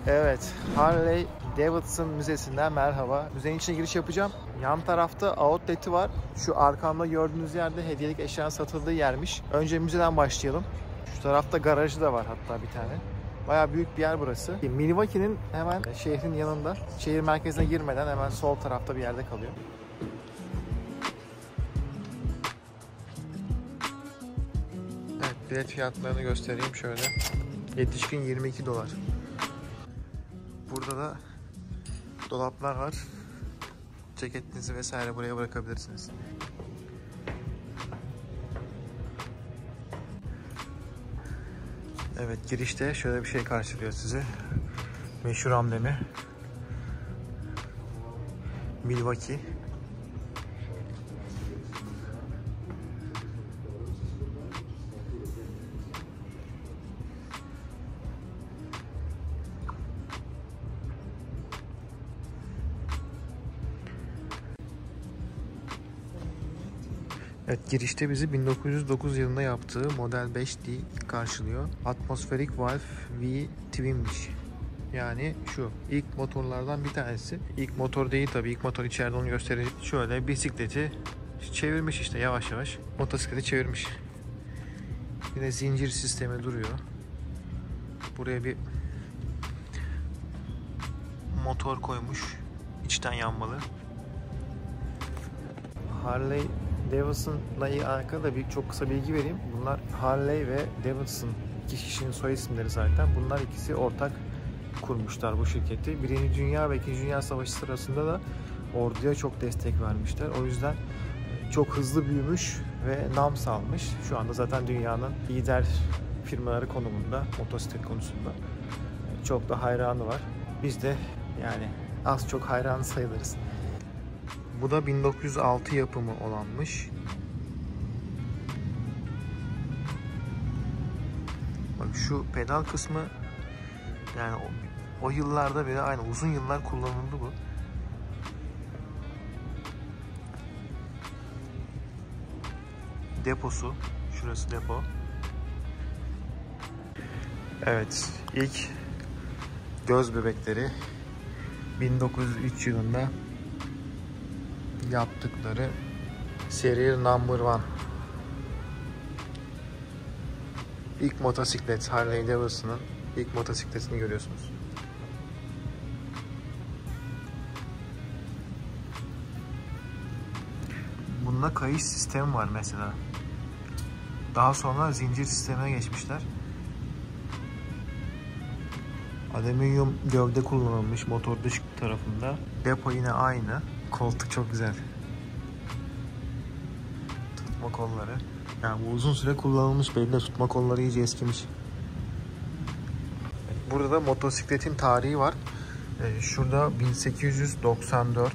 Evet, Harley Davidson Müzesi'nden merhaba. Müzenin içine giriş yapacağım. Yan tarafta outlet'i var. Şu arkamda gördüğünüz yerde hediyelik eşyanın satıldığı yermiş. Önce müzeden başlayalım. Şu tarafta garajı da var hatta bir tane. Bayağı büyük bir yer burası. Milwaukee'nin hemen şehrin yanında. Şehir merkezine girmeden hemen sol tarafta bir yerde kalıyor. Evet, bilet fiyatlarını göstereyim şöyle. Yetişkin $22. Burada da dolaplar var. Ceketinizi vesaire buraya bırakabilirsiniz. Evet, girişte şöyle bir şey karşılıyor sizi. Meşhur amblemi. Milwaukee. Evet, girişte bizi 1909 yılında yaptığı Model 5D karşılıyor. Atmospheric Valve V Twin'miş. Yani şu ilk motorlardan bir tanesi. İlk motor değil tabii. İlk motor içeride, onu göstereceğim. Şöyle bisikleti çevirmiş işte yavaş yavaş. Motosikleti çevirmiş. Yine zincir sistemi duruyor. Buraya bir motor koymuş. İçten yanmalı. Harley Davidson'la alakalı da çok kısa bilgi vereyim. Bunlar Harley ve Davidson, iki kişinin soy isimleri zaten. Bunlar ikisi ortak kurmuşlar bu şirketi. Birinci Dünya ve İkinci Dünya Savaşı sırasında da orduya çok destek vermişler. O yüzden çok hızlı büyümüş ve nam salmış. Şu anda zaten dünyanın lider firmaları konumunda, motosiklet konusunda. Çok da hayranı var. Biz de yani az çok hayranı sayılırız. Bu da 1906 yapımı olanmış. Bak şu pedal kısmı, yani o yıllarda bile aynı uzun yıllar kullanıldı bu. Deposu. Şurası depo. Evet, ilk göz bebekleri 1903 yılında yaptıkları Serial Number One. İlk motosiklet, Harley Davidson'ın ilk motosikletini görüyorsunuz. Bunda kayış sistemi var mesela. Daha sonra zincir sistemine geçmişler. Alüminyum gövde kullanılmış motor dış tarafında. Depo yine aynı. Koltuk çok güzel. Tutma kolları. Yani bu uzun süre kullanılmış, belli de tutma kolları iyice eskimiş. Burada da motosikletin tarihi var. Şurada 1894,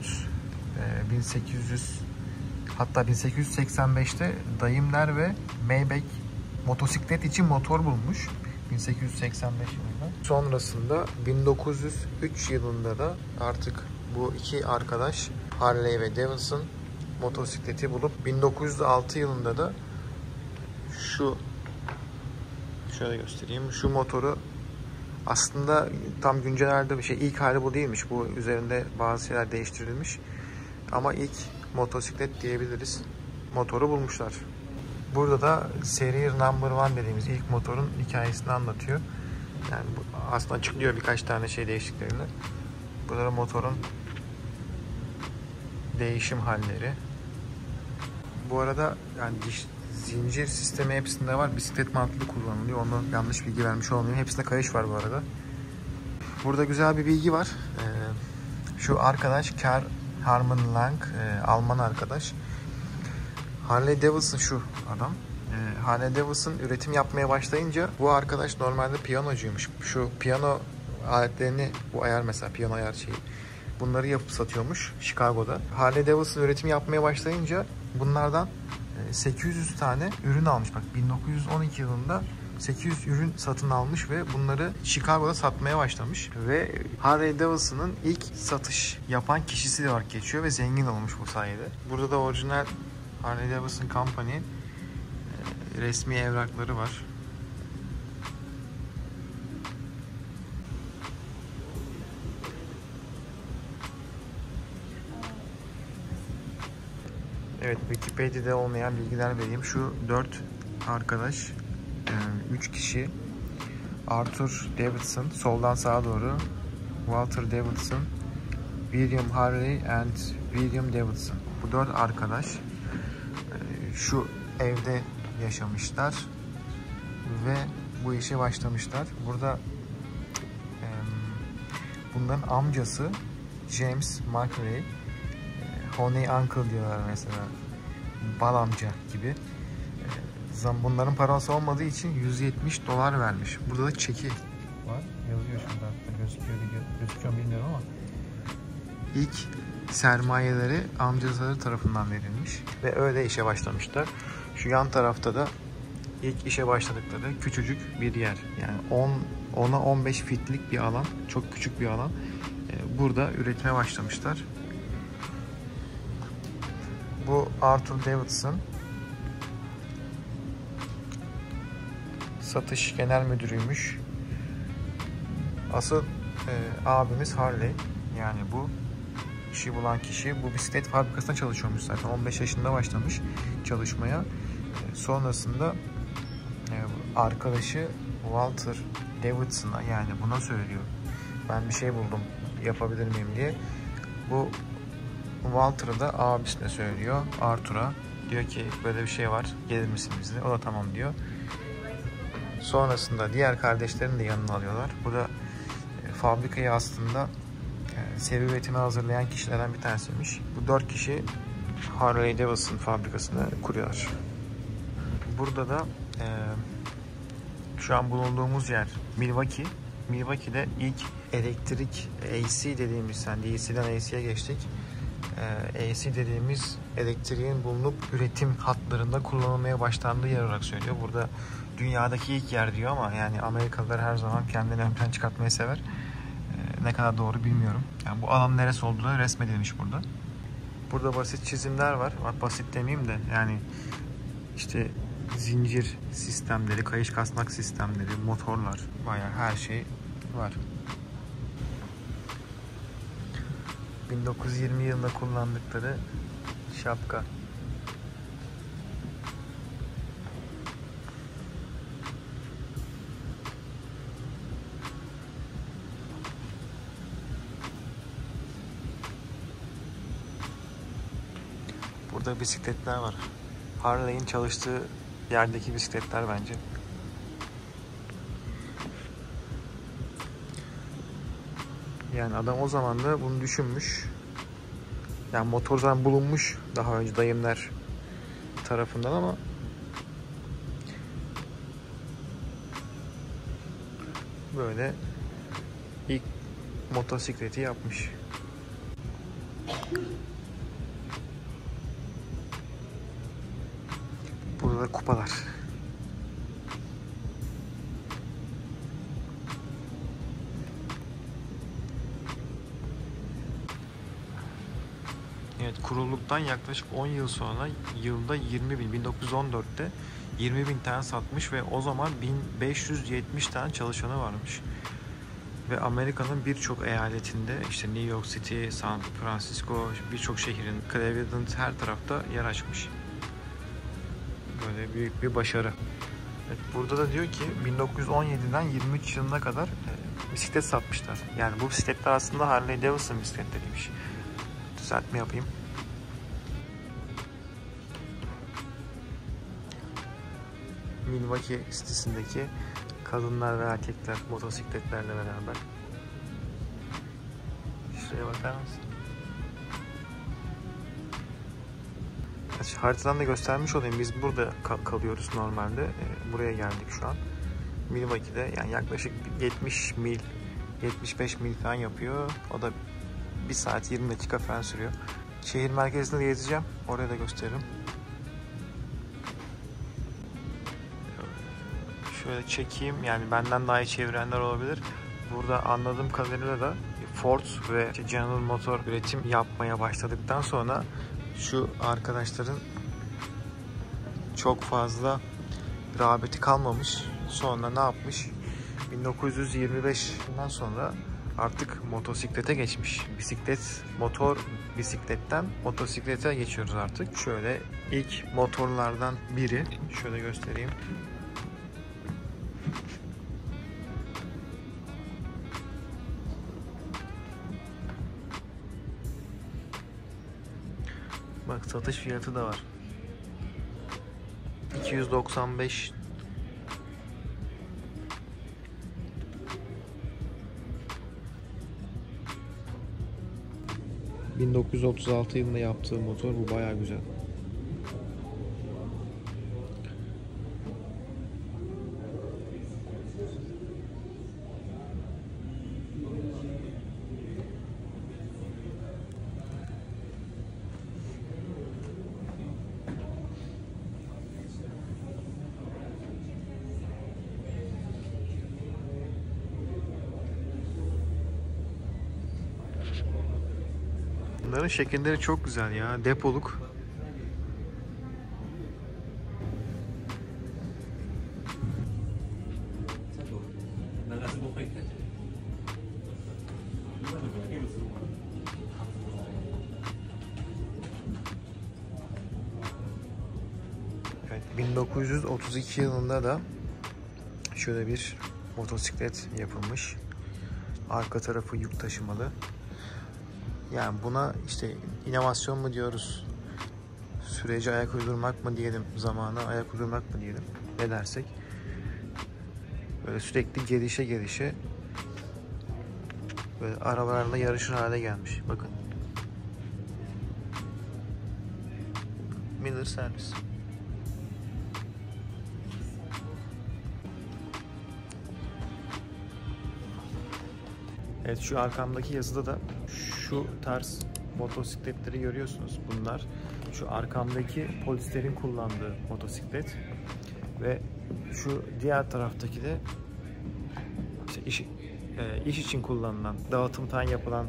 1800, hatta 1885'te Daimler ve Maybach motosiklet için motor bulmuş. 1885 yılında. Sonrasında 1903 yılında da artık bu iki arkadaş Harley ve Davidson motosikleti bulup 1906 yılında da şöyle göstereyim. Şu motoru aslında tam güncellerde bir şey. İlk hali bu değilmiş. Bu üzerinde bazı şeyler değiştirilmiş. Ama ilk motosiklet diyebiliriz. Motoru bulmuşlar. Burada da Serial Number One dediğimiz ilk motorun hikayesini anlatıyor. Yani aslında açıklıyor birkaç tane şey değiştiklerini. Burada da motorun değişim halleri. Bu arada yani zincir sistemi hepsinde var. Bisiklet mantığında kullanılıyor. Onu yanlış bilgi vermiş olmayayım. Hepsinde kayış var bu arada. Burada güzel bir bilgi var. Şu arkadaş Karl Hermann Lang, Alman arkadaş. Harley Davidson şu adam. Harley Davidson üretim yapmaya başlayınca bu arkadaş normalde piyanocuymuş. Şu piyano aletlerini, bu ayar mesela piyano ayar şeyi, bunları yapıp satıyormuş Chicago'da. Harley Davidson üretim yapmaya başlayınca bunlardan 800 tane ürün almış. Bak 1912 yılında 800 ürün satın almış ve bunları Chicago'da satmaya başlamış. Ve Harley Davidson'ın ilk satış yapan kişisi olarak geçiyor ve zengin olmuş bu sayede. Burada da orijinal Harley Davidson Company resmi evrakları var. Evet, Wikipedia'da olmayan bilgiler vereyim. Şu 4 arkadaş, 3 kişi. Arthur Davidson, soldan sağa doğru. Walter Davidson, William Harley and William Davidson. Bu 4 arkadaş şu evde yaşamışlar ve bu işe başlamışlar. Burada bunların amcası James McRae, Honey Uncle diyorlar mesela, bal amca gibi. Bunların parası olmadığı için $170 vermiş. Burada da çeki var. Yazıyor şurada, hatta gözüküyor bilmiyorum ama ilk sermayeleri amcaları tarafından verilmiş ve öyle işe başlamışlar. Şu yan tarafta da ilk işe başladıkları küçücük bir yer. Yani 10'a 15 fitlik bir alan. Çok küçük bir alan. Burada üretime başlamışlar. Bu Arthur Davidson, satış genel müdürüymüş. Asıl abimiz Harley, yani bu işi bulan kişi, bu bisiklet fabrikasında çalışıyormuş zaten. 15 yaşında başlamış çalışmaya. Sonrasında arkadaşı Walter Davidson'a, yani buna söylüyor, ben bir şey buldum, yapabilir miyim diye. Bu Walter'a da abisine söylüyor, Arthur'a. Diyor ki böyle bir şey var, gelir misin bizle? O da tamam diyor. Sonrasında diğer kardeşlerini de yanına alıyorlar. Bu da fabrikayı aslında serüvetini hazırlayan kişilerden bir tanesiymiş. Bu 4 kişi Harley Davidson fabrikasını kuruyorlar. Burada da şu an bulunduğumuz yer Milwaukee. Milwaukee'de ilk elektrik AC dediğimiz, yani DC'den AC'ye geçtik. AC dediğimiz elektriğin bulunup üretim hatlarında kullanılmaya başlandığı yer olarak söylüyor. Burada dünyadaki ilk yer diyor ama yani Amerikalılar her zaman kendini ön plana çıkartmayı sever. Ne kadar doğru bilmiyorum. Yani bu alan neresi olduğu da resmedilmiş burada. Burada basit çizimler var. Basit demeyeyim de yani işte zincir sistemleri, kayış kasnak sistemleri, motorlar, bayağı her şey var. 1920 yılında kullandıkları şapka. Burada bisikletler var. Harley'in çalıştığı yerdeki bisikletler bence. Yani adam o zaman da bunu düşünmüş. Yani motor zaten bulunmuş daha önce dayımlar tarafından ama böyle ilk motosikleti yapmış. Burada da kupalar. Evet, kurulduktan yaklaşık 10 yıl sonra yılda 1914'te 20.000 tane satmış ve o zaman 1570 tane çalışanı varmış. Ve Amerika'nın birçok eyaletinde, işte New York City, San Francisco, birçok şehrin, Cleveland, her tarafta yer açmış. Böyle büyük bir başarı. Evet, burada da diyor ki 1917'den 23 yılına kadar bisiklet satmışlar. Yani bu bisikletler aslında Harley Davidson bisikletleriymiş. Düzeltme yapayım. Milwaukee sitesindeki kadınlar ve erkekler motosikletlerle beraber. Şuraya bakar mısın? Haritadan da göstermiş olayım. Biz burada kalıyoruz normalde. Buraya geldik şu an. Milwaukee'de yani yaklaşık 70 mil, 75 mil falan yapıyor. O da 1 saat 20 dakika falan sürüyor. Şehir merkezinde de gezeceğim. Oraya da gösteririm. Şöyle çekeyim. Yani benden daha iyi çevirenler olabilir. Burada anladığım kadarıyla da Ford ve General Motor üretim yapmaya başladıktan sonra şu arkadaşların çok fazla rağbeti kalmamış. Sonra ne yapmış? 1925'den sonra artık motosiklete geçmiş. Bisikletten motosiklete geçiyoruz artık. Şöyle ilk motorlardan biri. Şöyle göstereyim. Bak, satış fiyatı da var. 295. ...1936 yılında yaptığı motor, bu bayağı güzel. Bunların şekilleri çok güzel ya. Depoluk. Evet, 1932 yılında da şöyle bir motosiklet yapılmış. Arka tarafı yük taşımalı. Yani buna işte inovasyon mu diyoruz, sürece ayak uydurmak mı diyelim, zamana ayak uydurmak mı diyelim, ne dersek. Böyle sürekli gelişe böyle arabalarla yarışır hale gelmiş. Bakın. Miller Service. Evet, şu arkamdaki yazıda da şu tarz motosikletleri görüyorsunuz. Bunlar şu arkamdaki polislerin kullandığı motosiklet ve şu diğer taraftaki de işte iş için kullanılan, dağıtımdan yapılan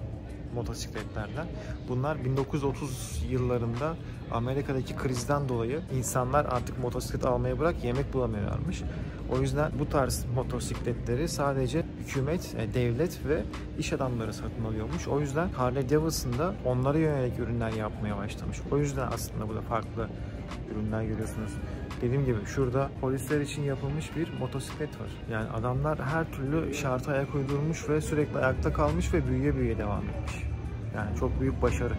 motosikletlerden. Bunlar 1930 yıllarında Amerika'daki krizden dolayı insanlar artık motosiklet almaya bırak yemek bulamıyorlarmış. O yüzden bu tarz motosikletleri sadece hükümet, devlet ve iş adamları satın alıyormuş. O yüzden Harley Davidson da onlara yönelik ürünler yapmaya başlamış. O yüzden aslında burada farklı ürünler görüyorsunuz. Dediğim gibi şurada polisler için yapılmış bir motosiklet var. Yani adamlar her türlü şarta ayak uydurmuş ve sürekli ayakta kalmış ve büyüye devam etmiş. Yani çok büyük başarı.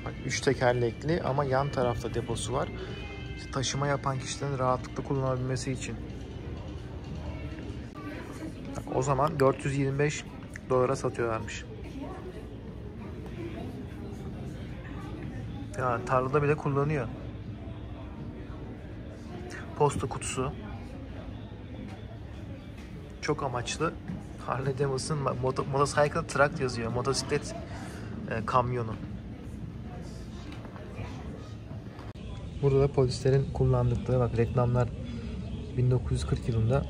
Bak, 3 tekerlekli ama yan tarafta deposu var. İşte taşıma yapan kişilerin rahatlıkla kullanabilmesi için. Bak, o zaman 425 dolara satıyorlarmış. Ya tarlada bile kullanıyor. Posta kutusu. Çok amaçlı. Harley Davidson Motorcycle Truck yazıyor. Motosiklet kamyonu. Burada da polislerin kullandıkları, bak, reklamlar 1940 yılında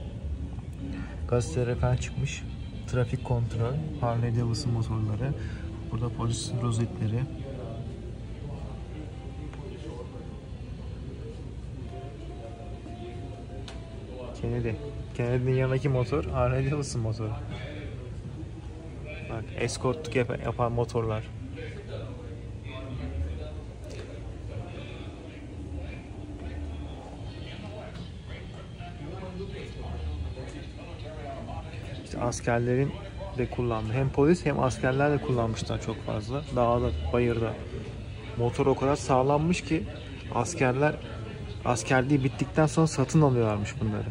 gazetelere falan çıkmış. Trafik kontrol, Harley Davidson motorları. Burada polis rozetleri. Kennedy'nin yanındaki motor Harley Davidson motoru. Bak, eskortluk yapan motorlar. İşte askerlerin de kullandı. Hem polis hem askerler de kullanmışlar çok fazla. Dağda, bayırda. Motor o kadar sağlammış ki askerler askerliği bittikten sonra satın alıyorlarmış bunları.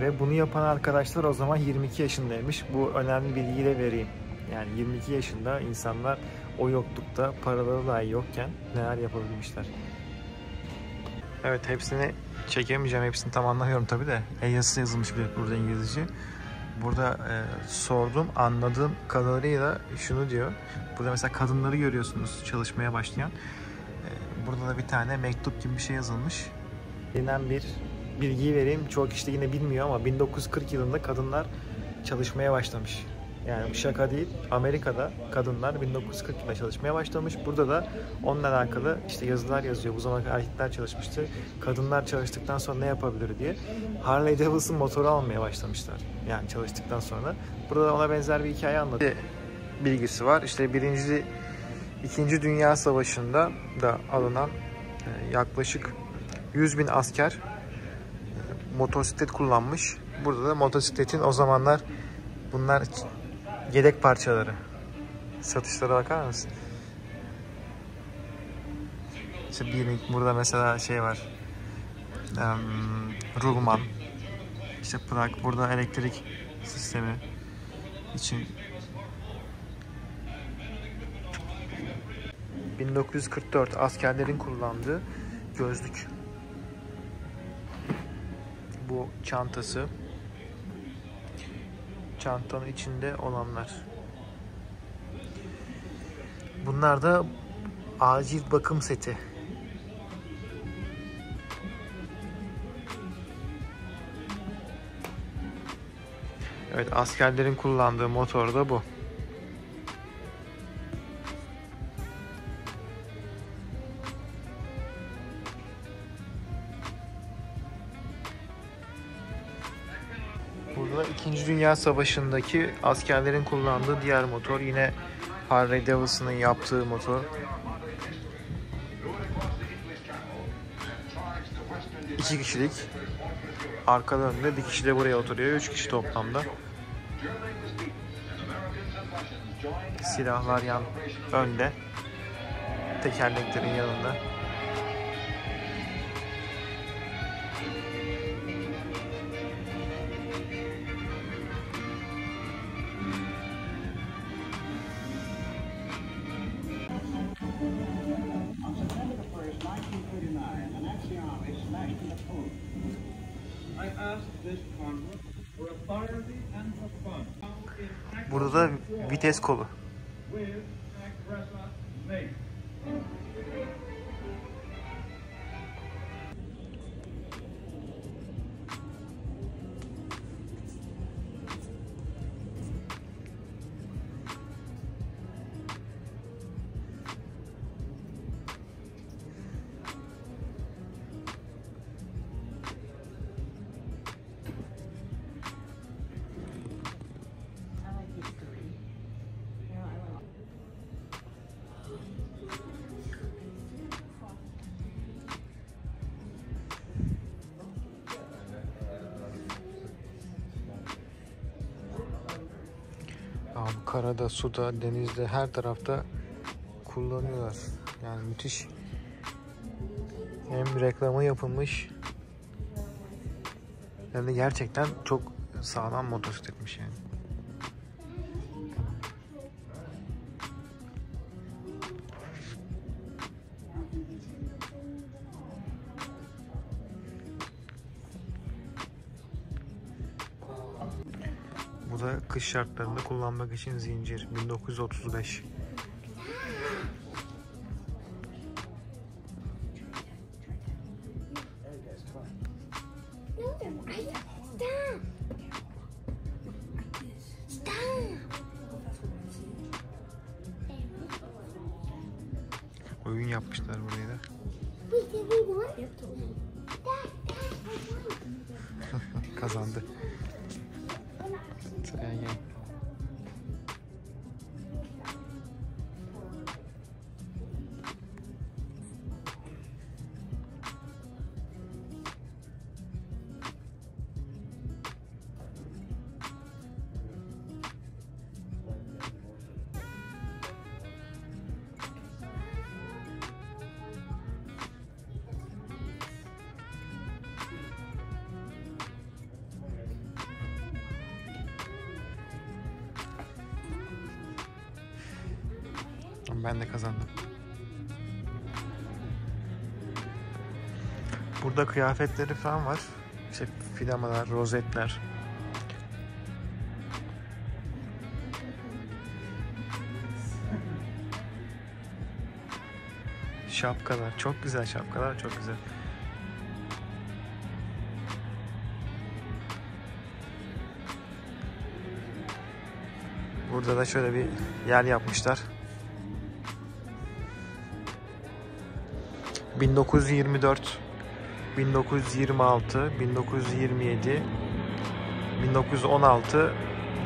Ve bunu yapan arkadaşlar o zaman 22 yaşındaymış. Bu önemli bilgiyi de vereyim. Yani 22 yaşında insanlar o yoklukta, paraları dahi yokken neler yapabilmişler. Evet, hepsini çekemeyeceğim. Hepsini tam anlamıyorum tabii de. El yazısı yazılmış bir burada, İngilizce. Burada sordum, anladığım kadarıyla şunu diyor. Burada mesela kadınları görüyorsunuz çalışmaya başlayan. Burada da bir tane mektup gibi bir şey yazılmış. Bilinen bir bilgiyi vereyim. Çoğu kişi de yine bilmiyor ama 1940 yılında kadınlar çalışmaya başlamış. Yani bu şaka değil. Amerika'da kadınlar 1940 yılında çalışmaya başlamış. Burada da onunla alakalı işte yazılar yazıyor. Bu zamana kadar erkekler çalışmıştı. Kadınlar çalıştıktan sonra ne yapabilir diye. Harley Davidson motoru almaya başlamışlar. Yani çalıştıktan sonra. Burada da ona benzer bir hikaye anlatıyor. Bilgisi var. İşte İkinci Dünya Savaşı'nda da alınan yaklaşık 100.000 asker motosiklet kullanmış. Burada da motosikletin o zamanlar bunlar yedek parçaları. Satışlara bakar mısın? İşte burada mesela şey var. Rulman. İşte plak. Burada elektrik sistemi için 1944 askerlerin kullandığı gözlük. Bu çantası. Çantanın içinde olanlar. Bunlar da acil bakım seti. Evet, askerlerin kullandığı motor da bu. Burada İkinci Dünya Savaşı'ndaki askerlerin kullandığı diğer motor. Yine Harley Davidson'ın yaptığı motor. 2 kişilik. Arkada önde, bir kişi de buraya oturuyor. 3 kişi toplamda. Silahlar önde. Tekerleklerin yanında. Burada da vites kolu. Abi karada, suda, denizde, her tarafta kullanıyorlar. Yani müthiş. Hem reklamı yapılmış hem de gerçekten çok sağlam motosikletmiş yani. Bu da kış şartlarında kullanmak için zincir. 1935. Oyun yapmışlar buraya da. Kazandı. Sıraya gel. Ben de kazandım. Burada kıyafetleri falan var. İşte filamalar, rozetler. Şapkalar. Çok güzel şapkalar. Çok güzel. Burada da şöyle bir yer yapmışlar. 1924, 1926, 1927, 1916,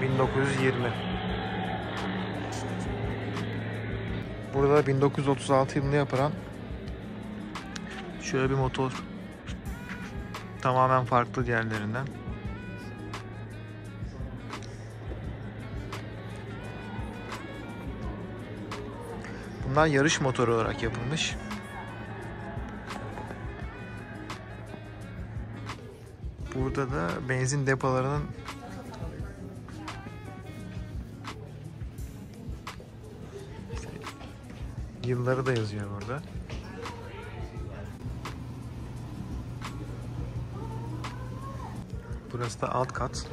1920. Burada 1936 yılında yapılan şöyle bir motor. Tamamen farklı diğerlerinden. Bunlar yarış motoru olarak yapılmış. Burada da benzin depolarının yılları da yazıyor burada. Burası da alt kat.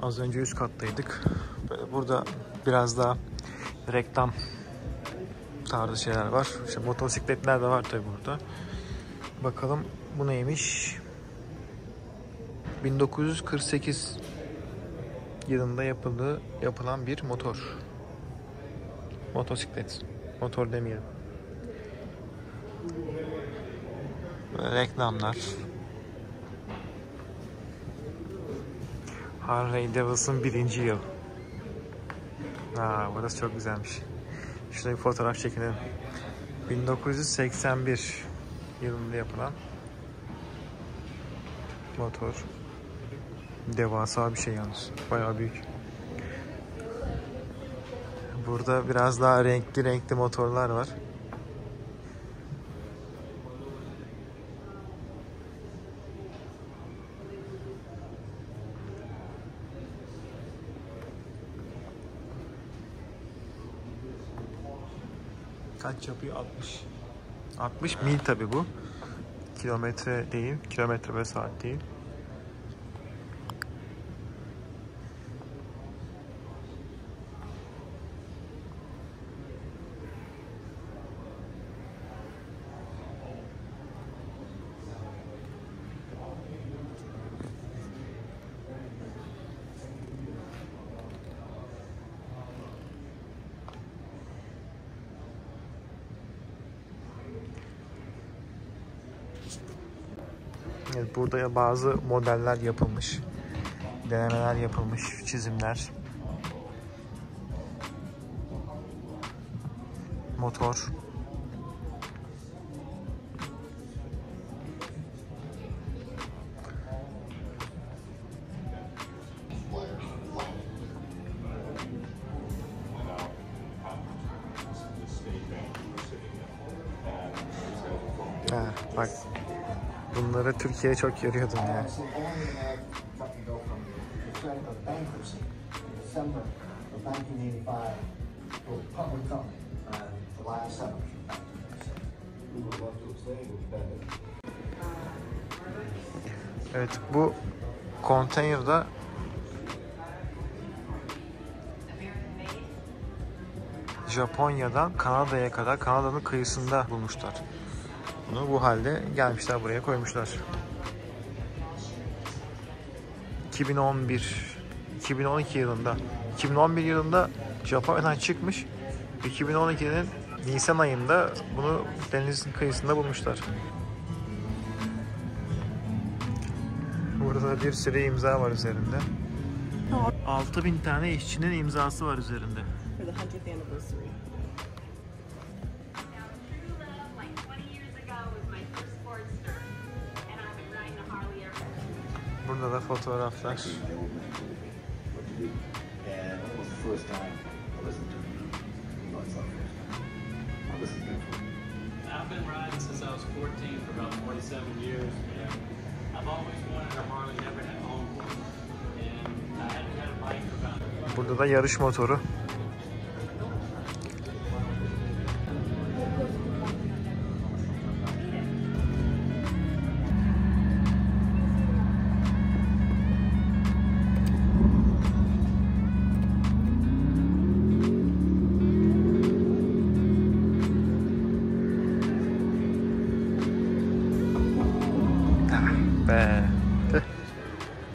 Az önce üst kattaydık. Böyle burada biraz daha reklam tarzı şeyler var. İşte motosikletler de var tabi burada. Bakalım bu neymiş? 1948 yılında yapılan bir motor. Motosiklet. Motor demeyelim. Böyle reklamlar. Harley Davidson 1. yıl. Burası çok güzelmiş. Şurada bir fotoğraf çekelim. 1981 yılında yapılan motor. Devasa bir şey yalnız. Bayağı büyük. Burada biraz daha renkli motorlar var. Kaç yapıyor? 60. 60 mil tabi bu. Kilometre değil. Kilometre ve saat değil. Evet, burada bazı modeller yapılmış. Denemeler yapılmış. Çizimler. Motor. Bak. Bunları Türkiye'de çok görüyordum ya. Evet, bu konteynerda Japonya'dan Kanada'ya kadar Kanada'nın kıyısında bulmuşlar. Bunu bu halde gelmişler buraya koymuşlar. 2012 yılında 2011 yılında Japonya'dan çıkmış. 2012'nin Nisan ayında bunu denizin kıyısında bulmuşlar. Burada da bir sürü imza var üzerinde. 6000 tane işçinin imzası var üzerinde. Burada da fotoğraflar. I've been riding since I was 14 for about 47 years, and I've always wanted a Harley, never had owned one, and I hadn't had a bike for about. Burada da yarış motoru.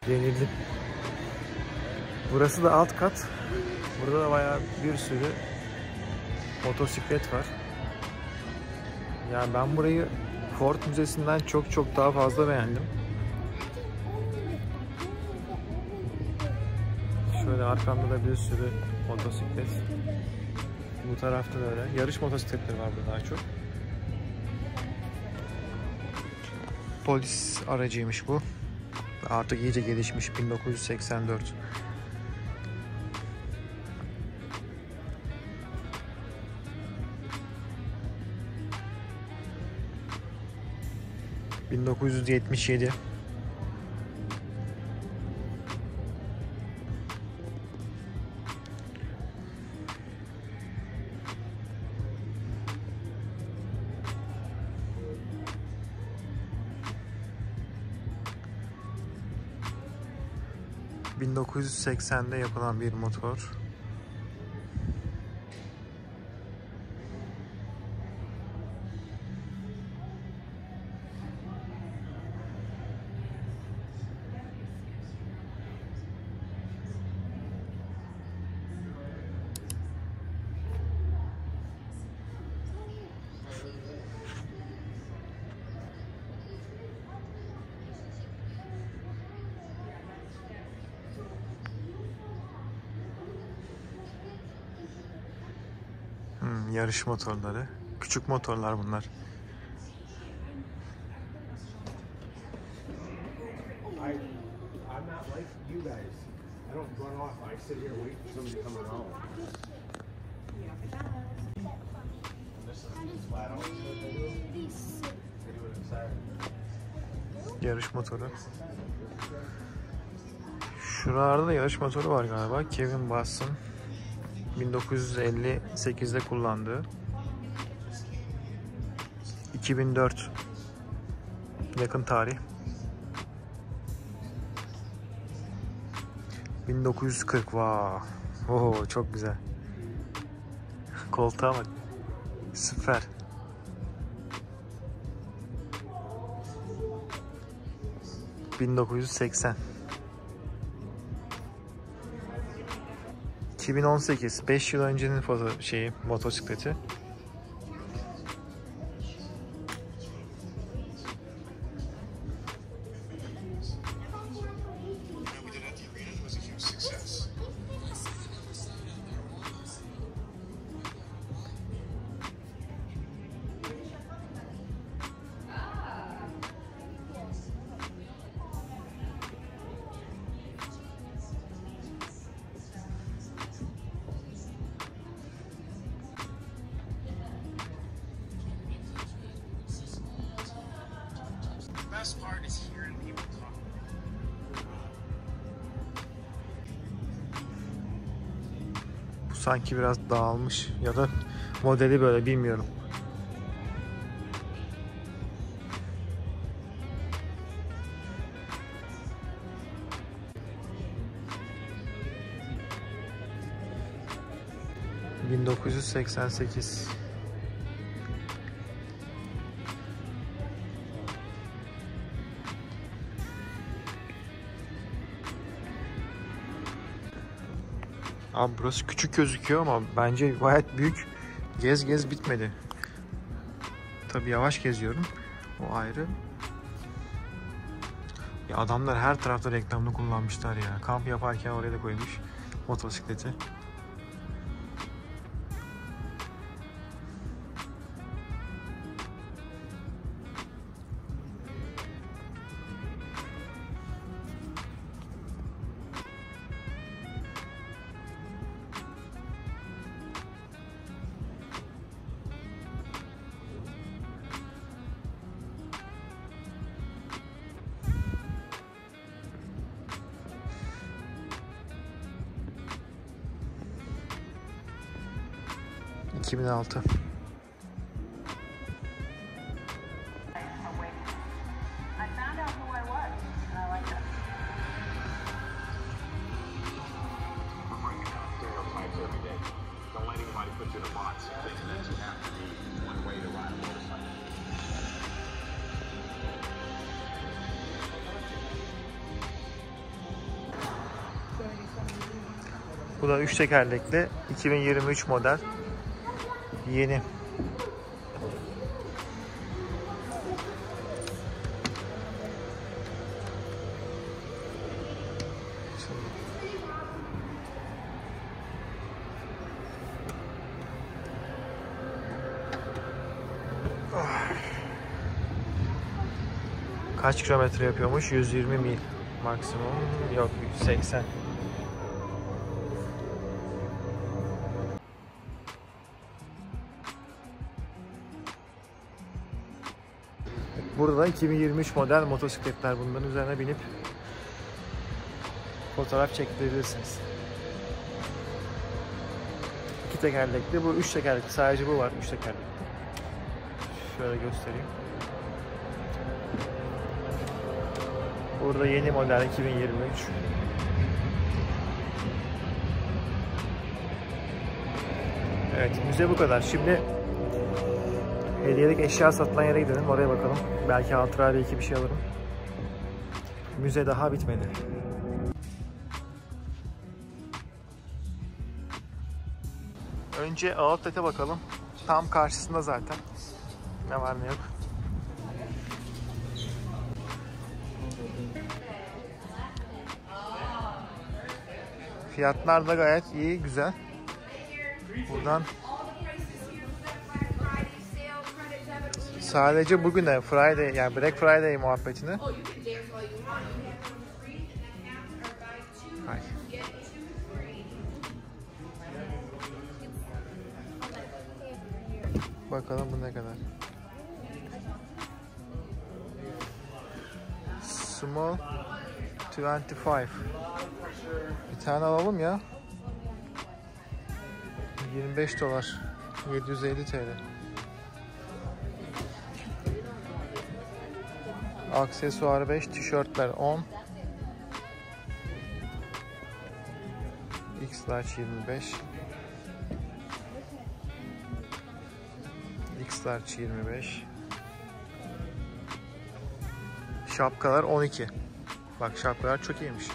Yenildim. Burası da alt kat. Burada da bayağı bir sürü motosiklet var. Yani ben burayı Ford Müzesi'nden çok daha fazla beğendim. Şöyle arkamda da bir sürü motosiklet. Bu tarafta da öyle. Yarış motosikletleri var burada daha çok. Polis aracıymış bu. Artık iyice gelişmiş. 1984. ...1977. ...1980'de yapılan bir motor. Yarış motorları. Küçük motorlar bunlar. I'm not like you guys. I don't run off. I sit here wait for somebody to come around. This is flat out. They do it inside. Yarış motoru. Şuralarda da yarış motoru var galiba. Kevin Bass'ın 1958'de kullandığı. 2004 yakın tarih. 1940 vaa. Oo, çok güzel. Koltuğa bak. Süper. ...1980. 2018. 5 yıl öncenin motosikleti. Best part is hearing people talk. Bu sanki biraz dağılmış ya da modeli böyle, bilmiyorum. ...1988. Abi burası küçük gözüküyor ama bence gayet büyük. Gez bitmedi. Tabii yavaş geziyorum. O ayrı. Ya adamlar her tarafta reklamını kullanmışlar ya. Kamp yaparken oraya da koymuş motosikleti. ...2006. Bu da 3 tekerlekli 2023 model. Yeni. Kaç kilometre yapıyormuş? 120 mil maksimum. Yok, 180. Burada da 2023 model motosikletler. Bunların üzerine binip fotoğraf çekebilirsiniz. 2 tekerlekli, bu 3 tekerlekli. Sadece bu var 3 tekerlekli. Şöyle göstereyim. Burada yeni model 2023. Evet, müze bu kadar. Şimdi hediyelik eşya satılan yere gidelim. Oraya bakalım. Belki hatıra bir şey alırım. Müze daha bitmedi. Önce Outlet'e bakalım. Tam karşısında zaten. Ne var ne yok. Fiyatlar da gayet iyi, güzel. Buradan sadece bugüne Friday, yani Black Friday muhabbetini. Hay. Bakalım bu ne kadar. Small 25. Bir tane alalım ya. 25 dolar. 750 TL. Aksesuar 5, tişörtler 10. X-Large 25. X-Large 25. Şapkalar 12. Bak şapkalar çok iyiymiş.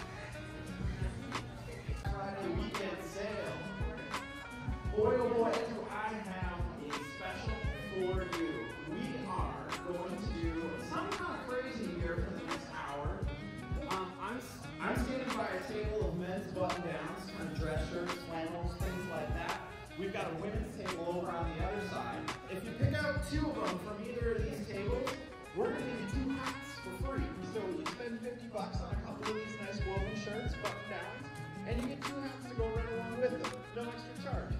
We've got a women's table over on the other side. If you pick out 2 of them from either of these tables, we're going to give you 2 hats for free. So you spend $50 on a couple of these nice woven shirts, button downs, and you get 2 hats to go right along with them. No extra charge.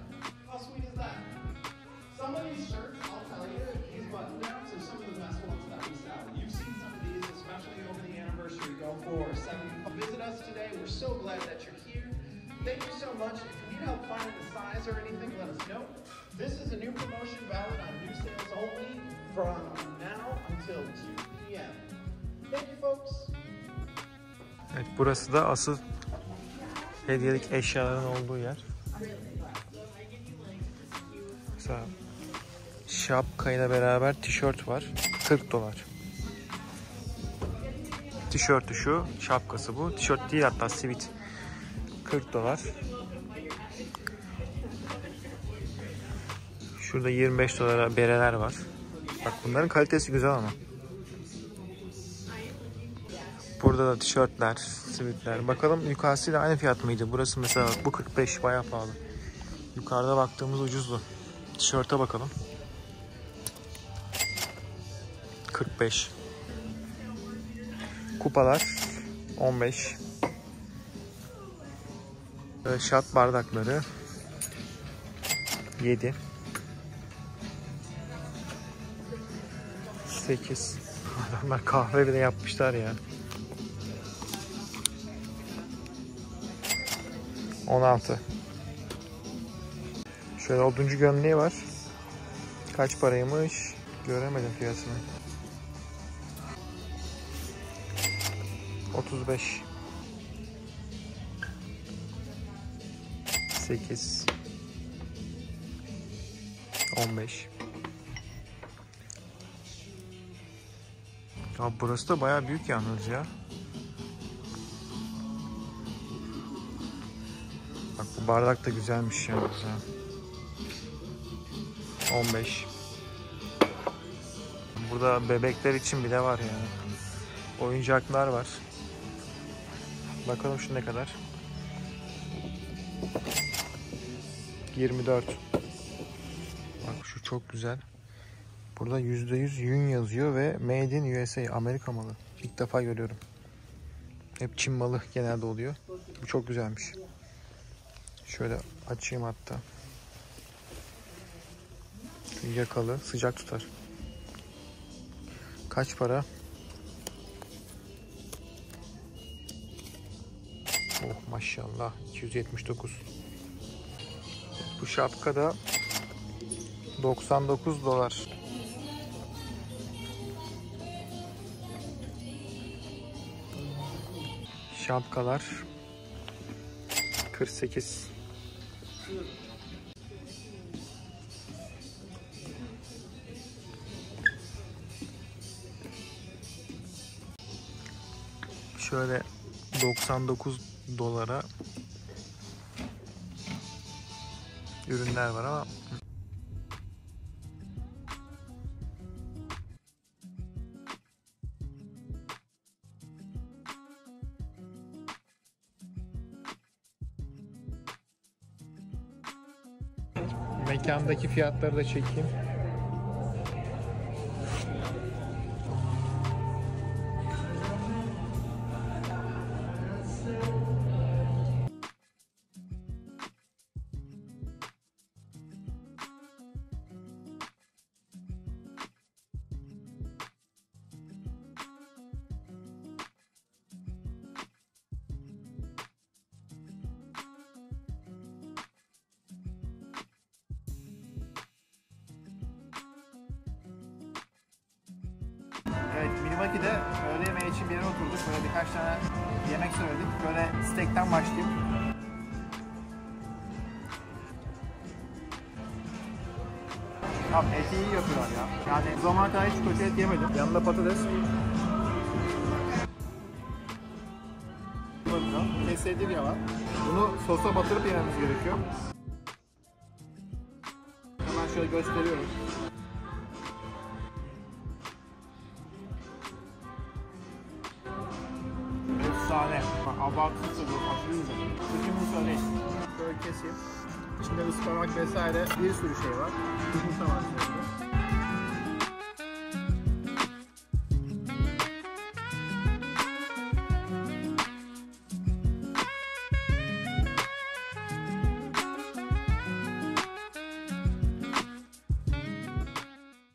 How sweet is that? Some of these shirts, I'll tell you, these button downs are some of the best ones that we sell. You've seen some of these, especially over the anniversary Go for 70. Visit us today. We're so glad that you're here. Thank you so much. If you need help finding the size or anything, let us know. This is a new promotion valid on new sales only from now until 2 p.m. Thank you folks. Evet, burası da asıl hediyelik eşyaların olduğu yer. Mesela şapkayla beraber tişört var. 40 dolar. Tişörtü şu, şapkası bu. Tişört değil hatta, sivit. 40 dolar. Şurada 25 dolara bereler var. Bak bunların kalitesi güzel ama. Burada da tişörtler, sivitler. Bakalım yukarısıyla aynı fiyat mıydı? Burası mesela bu 45, bayağı pahalı. Yukarıda baktığımız ucuzdu. Tişörte bakalım. 45. Kupalar 15. Şat bardakları 7. 8. Adamlar kahve bile yapmışlar ya. 16. Şöyle oduncu gömleği var. Kaç paraymış? Göremedim fiyatını. 35. 8. 15. Ya burası da bayağı büyük yalnız ya. Bak bu bardak da güzelmiş ya. 15. Burada bebekler için bile var yani. Oyuncaklar var. Bakalım şu ne kadar. 24. Bak şu çok güzel. Burada %100 yün yazıyor ve Made in USA, Amerika malı. İlk defa görüyorum. Hep Çin malı genelde oluyor. Bu çok güzelmiş. Şöyle açayım hatta. Yakalı, sıcak tutar. Kaç para? Oh maşallah, 279. Bu şapka da $99. Şapkalar 48. Şöyle $99 ürünler var ama mekandaki fiyatları da çekeyim. Evet, Milwaukee'de öğle yemeği için bir yere oturduk. Böyle birkaç tane yemek söyledik. Böyle steak'ten başlayayım. Abi eti iyi yapıyorlar ya. Yani bu zamana kadar hiç kötü et yemedim. Yanında patates. Kesedirya var. Bunu sosa batırıp yememiz gerekiyor. Hemen şöyle gösteriyorum. Efsane. Abartısız da bu. Aşırı güzel. Bugün bunu söyleyin. Şöyle keseyim. İçinde ıspanak vesaire bir sürü şey var. Yumurta var.